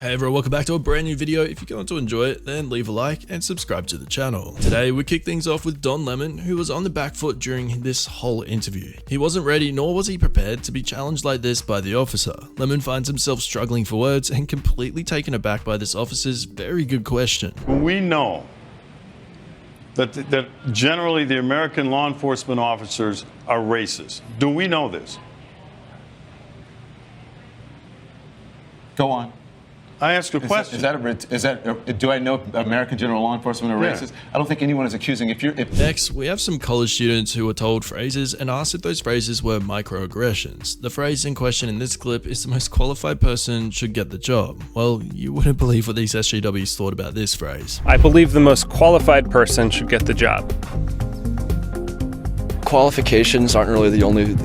Hey everyone, welcome back to a brand new video. If you're going to enjoy it, then leave a like and subscribe to the channel. Today, we kick things off with Don Lemon, who was on the back foot during this whole interview. He wasn't ready, nor was he prepared to be challenged like this by the officer. Lemon finds himself struggling for words and completely taken aback by this officer's very good question. We know that generally the American law enforcement officers are racist. Do we know this? Go on. I ask a question. Do I know American general law enforcement are racist? I don't think anyone is accusing. Next, we have some college students who were told phrases and asked if those phrases were microaggressions. The phrase in question in this clip is the most qualified person should get the job. Well, you wouldn't believe what these SJWs thought about this phrase. I believe the most qualified person should get the job. Qualifications aren't really the only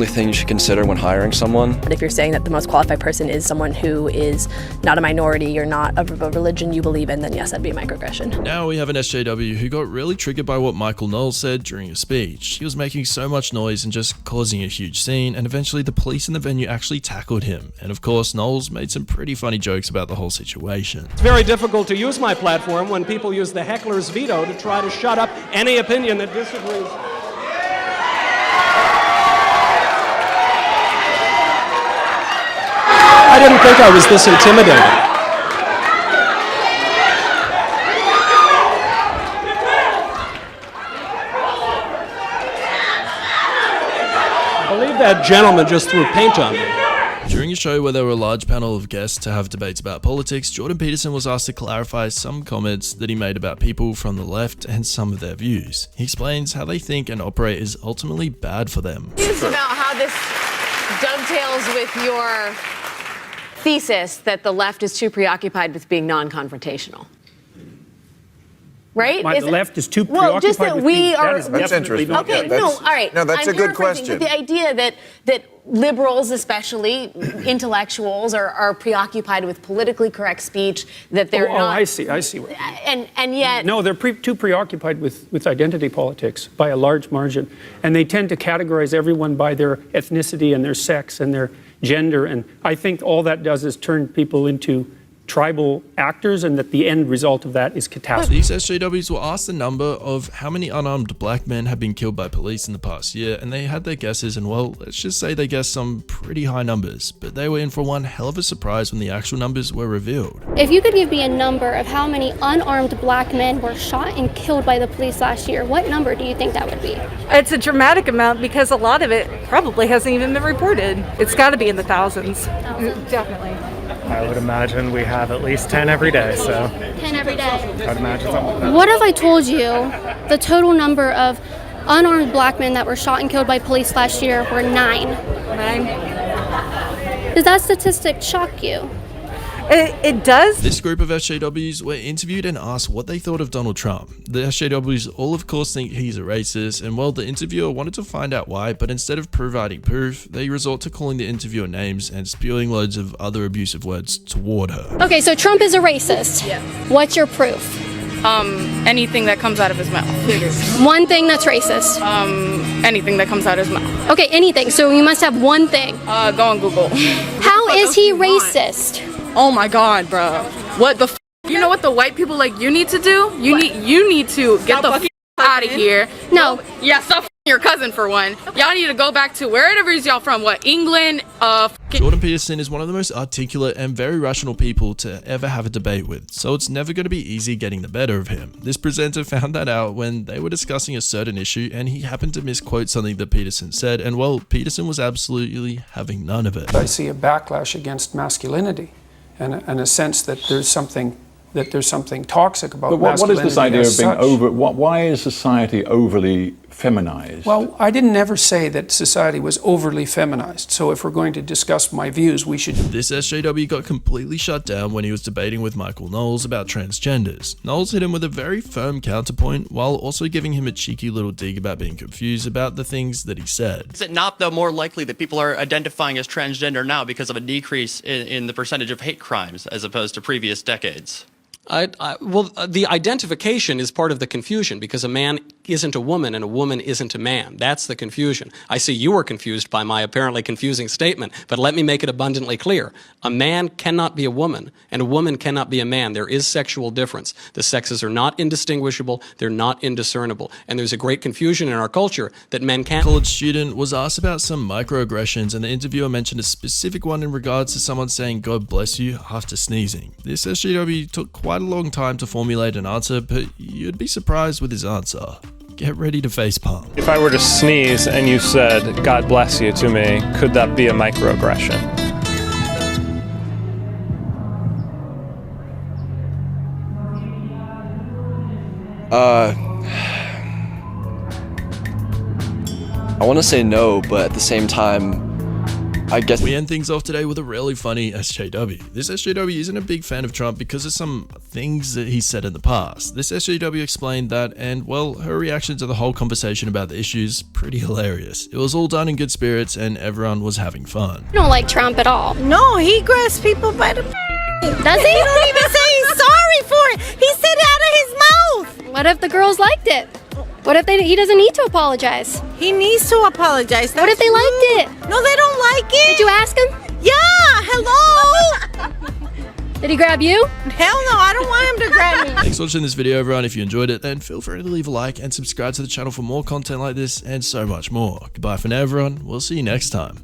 thing you should consider when hiring someone. If you're saying that the most qualified person is someone who is not a minority or not of a religion you believe in, then yes, that'd be a microaggression. Now we have an SJW who got really triggered by what Michael Knowles said during a speech. He was making so much noise and just causing a huge scene, and eventually the police in the venue actually tackled him. And of course, Knowles made some pretty funny jokes about the whole situation. It's very difficult to use my platform when people use the heckler's veto to try to shut up any opinion that disagrees. I didn't think I was this intimidated. I believe that gentleman just threw paint on me. During a show where there were a large panel of guests to have debates about politics, Jordan Peterson was asked to clarify some comments that he made about people from the left and some of their views. He explains how they think and operate is ultimately bad for them. It's about how this dovetails with your thesis that the left is too preoccupied with being non-confrontational. Right? The left is too preoccupied just that with we are. That's interesting. Okay, yeah, all right. No, that's a good paraphrasing, question. But the idea that liberals, especially intellectuals, are preoccupied with politically correct speech, that they're not. I see. And yet. No, they're too preoccupied with identity politics by a large margin, and they tend to categorize everyone by their ethnicity and their sex and their gender, and I think all that does is turn people into tribal actors, and that the end result of that is catastrophe. These SJWs were asked the number of how many unarmed black men have been killed by police in the past year, and they had their guesses, and well, let's just say they guessed some pretty high numbers, but they were in for one hell of a surprise when the actual numbers were revealed. If you could give me a number of how many unarmed black men were shot and killed by the police last year, what number do you think that would be? It's a dramatic amount because a lot of it probably hasn't even been reported. It's got to be in the thousands. Definitely. I would imagine we have at least 10 every day, so. 10 every day. I'd imagine something like that. What if I told you the total number of unarmed black men that were shot and killed by police last year were 9? 9? Does that statistic shock you? It does. This group of SJWs were interviewed and asked what they thought of Donald Trump. The SJWs all of course think he's a racist, and well, the interviewer wanted to find out why, but instead of providing proof, they resort to calling the interviewer names and spewing loads of other abusive words toward her. Okay, so Trump is a racist. Yes. What's your proof? Anything that comes out of his mouth. One thing that's racist. Anything that comes out of his mouth. Okay, anything. So you must have one thing. Go on Google. How is he racist? Oh my God, bro. What the f? You know what the white people like you need to do? You need to get the f out of here. No. Yeah, stop your cousin for one. Y'all need to go back to wherever y'all from. What, England? Jordan Peterson is one of the most articulate and very rational people to ever have a debate with, so it's never going to be easy getting the better of him. This presenter found that out when they were discussing a certain issue, and he happened to misquote something that Peterson said, and well, Peterson was absolutely having none of it. I see a backlash against masculinity, and a sense that there's something toxic about masculinity. But what is this idea of being why is society overly feminized? Well, I didn't ever say that society was overly feminized. So if we're going to discuss my views, we should. This SJW got completely shut down when he was debating with Michael Knowles about transgenders. Knowles hit him with a very firm counterpoint while also giving him a cheeky little dig about being confused about the things that he said. Is it not, though, more likely that people are identifying as transgender now because of a decrease in the percentage of hate crimes as opposed to previous decades? Well, the identification is part of the confusion because a man isn't a woman and a woman isn't a man. That's the confusion. I see you were confused by my apparently confusing statement, but let me make it abundantly clear. A man cannot be a woman, and a woman cannot be a man. There is sexual difference. The sexes are not indistinguishable, they're not indiscernible, and there's a great confusion in our culture that men can't. A college student was asked about some microaggressions, and the interviewer mentioned a specific one in regards to someone saying "God bless you" after sneezing. This SJW took quite a long time to formulate an answer, but you'd be surprised with his answer. Get ready to facepalm. If I were to sneeze and you said, "God bless you" to me, could that be a microaggression? I want to say no, but at the same time, I guess we end things off today with a really funny SJW. This SJW isn't a big fan of Trump because of some things that he said in the past. This SJW explained that, and well, her reaction to the whole conversation about the issues, pretty hilarious. It was all done in good spirits and everyone was having fun. I don't like Trump at all. No, he grabs people by the Does he? He don't even say he's sorry for it. He said it out of his mouth. What if the girls liked it? What if he doesn't need to apologize? He needs to apologize. What if they liked it? No, they don't like it. Did you ask him? Yeah, hello. Did he grab you? Hell no, I don't want him to grab me. Thanks for watching this video, everyone. If you enjoyed it, then feel free to leave a like and subscribe to the channel for more content like this and so much more. Goodbye for now, everyone. We'll see you next time.